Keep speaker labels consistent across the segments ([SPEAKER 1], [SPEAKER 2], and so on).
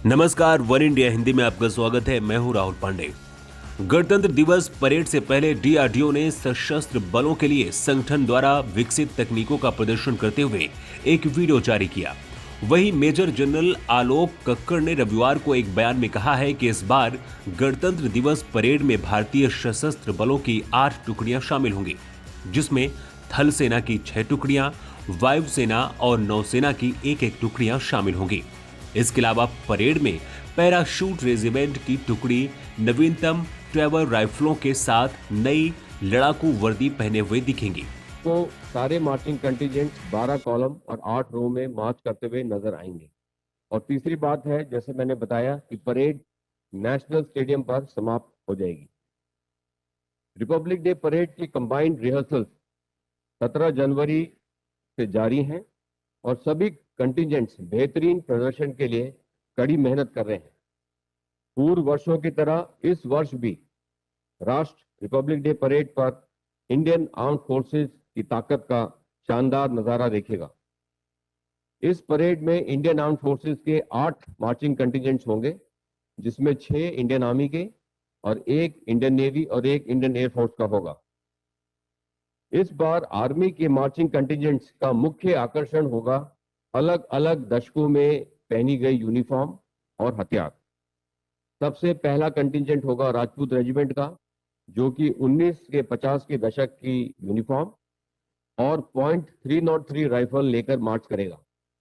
[SPEAKER 1] नमस्कार, one India Hindi में आपका स्वागत है। मैं हूं राहुल पांडे। गणतंत्र दिवस परेड से पहले डीआरडीओ ने सशस्त्र बलों के लिए संगठन द्वारा विकसित तकनीकों का प्रदर्शन करते हुए एक वीडियो जारी किया। वहीं मेजर जनरल आलोक कक्कड़ ने रविवार को एक बयान में कहा है कि इस बार गणतंत्र दिवस परेड में भारतीय सशस्त्र बलों की 8 टुकड़ियां शामिल होंगी, जिसमें थल सेना की 6 टुकड़ियां, वायुसेना और नौसेना की एक टुकड़ियां शामिल होंगी। इसके अलावा परेड में पैराशूट रेजिमेंट की टुकड़ी नवीनतम ट्रेवर राइफलों के साथ नई लड़ाकू वर्दी पहने हुए दिखेंगी।
[SPEAKER 2] तो सारे मार्चिंग कंटिजेंट 12 कॉलम और 8 रो में मार्च करते हुए नजर आएंगे। और तीसरी बात है, जैसे मैंने बताया कि परेड नेशनल स्टेडियम पर समाप्त हो जाएगी। रिपब्लिक डे परेड की कंबाइंड रिहर्सल 17 जनवरी से जारी हैं और सभी कंटिजेंट्स बेहतरीन प्रदर्शन के लिए कड़ी मेहनत कर रहे हैं। पूर्व वर्षों की तरह इस वर्ष भी राष्ट्र रिपब्लिक डे परेड पर इंडियन आर्म्ड फोर्सेस की ताकत का शानदार नजारा देखेगा। इस परेड में इंडियन आर्म्ड फोर्सेस के 8 मार्चिंग कंटिजेंट्स होंगे, जिसमें 6 इंडियन आर्मी के और 1 इंडियन नेवी और 1 इंडियन एयरफोर्स का होगा। इस बार आर्मी के मार्चिंग कंटिजेंट्स का मुख्य आकर्षण होगा अलग अलग दशकों में पहनी गई यूनिफॉर्म और हथियार। सबसे पहला कंटिजेंट होगा राजपूत रेजिमेंट का, जो कि 1950 के दशक की यूनिफॉर्म और .303 राइफल लेकर मार्च करेगा।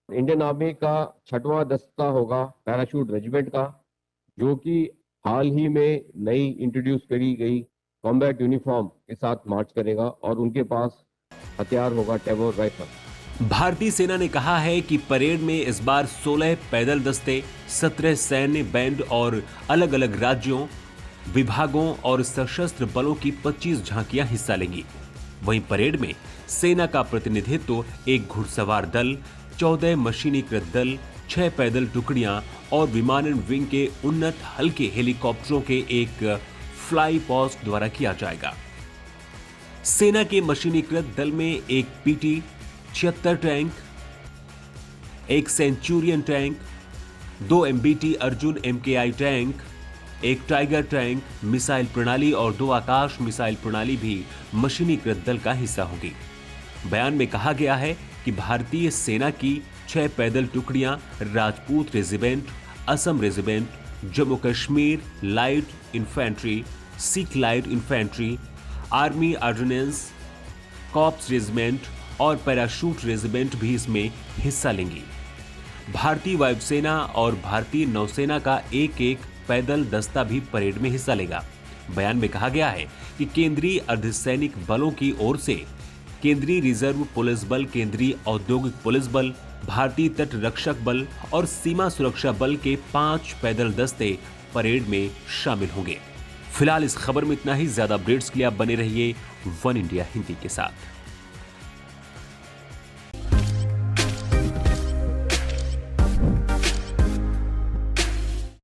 [SPEAKER 2] इंडियन आर्मी का 6वां दस्ता होगा पैराशूट रेजिमेंट का, जो कि हाल ही में नई इंट्रोड्यूस करी गई कॉम्बैट यूनिफॉर्म के साथ मार्च करेगा और उनके पास हथियार होगा टेवर राइफल।
[SPEAKER 1] भारतीय सेना ने कहा है कि परेड में इस बार 16 पैदल दस्ते, 17 सैन्य बैंड और अलग अलग राज्यों, विभागों और सशस्त्र बलों की 25 झांकियां हिस्सा लेंगी। वहीं परेड में सेना का प्रतिनिधित्व एक घुड़सवार दल, 14 मशीनीकृत दल, 6 पैदल टुकड़ियां और विमानन विंग के उन्नत हल्के हेलीकॉप्टरों के एक फ्लाई पोस्ट द्वारा किया जाएगा। सेना के मशीनीकृत दल में एक पीटी 76 टैंक, एक Centurion tank, 2 MBT Arjun MKI tank, एक टाइगर टैंक मिसाइल प्रणाली और 2 आकाश मिसाइल प्रणाली भी मशीनीकृत दल का हिस्सा होगी। बयान में कहा गया है कि भारतीय सेना की 6 पैदल टुकड़ियां Rajput regiment, Assam regiment, Jammu Kashmir light infantry, Sikh light infantry, army ordnance, corps regiment और पैराशूट रेजिमेंट भी इसमें हिस्सा लेंगी। भारतीय वायुसेना और भारतीय नौसेना का एक पैदल दस्ता भी परेड में हिस्सा लेगा। बयान में कहा गया है कि केंद्रीय अर्धसैनिक बलों की ओर से केंद्रीय रिजर्व पुलिस बल, केंद्रीय औद्योगिक पुलिस बल, भारतीय तट रक्षक बल और सीमा सुरक्षा बल के 5 पैदल दस्ते परेड में शामिल होंगे। फिलहाल इस खबर में इतना ही। ज्यादा अपडेट्स के लिए आप बने रहिए वन इंडिया हिंदी के साथ।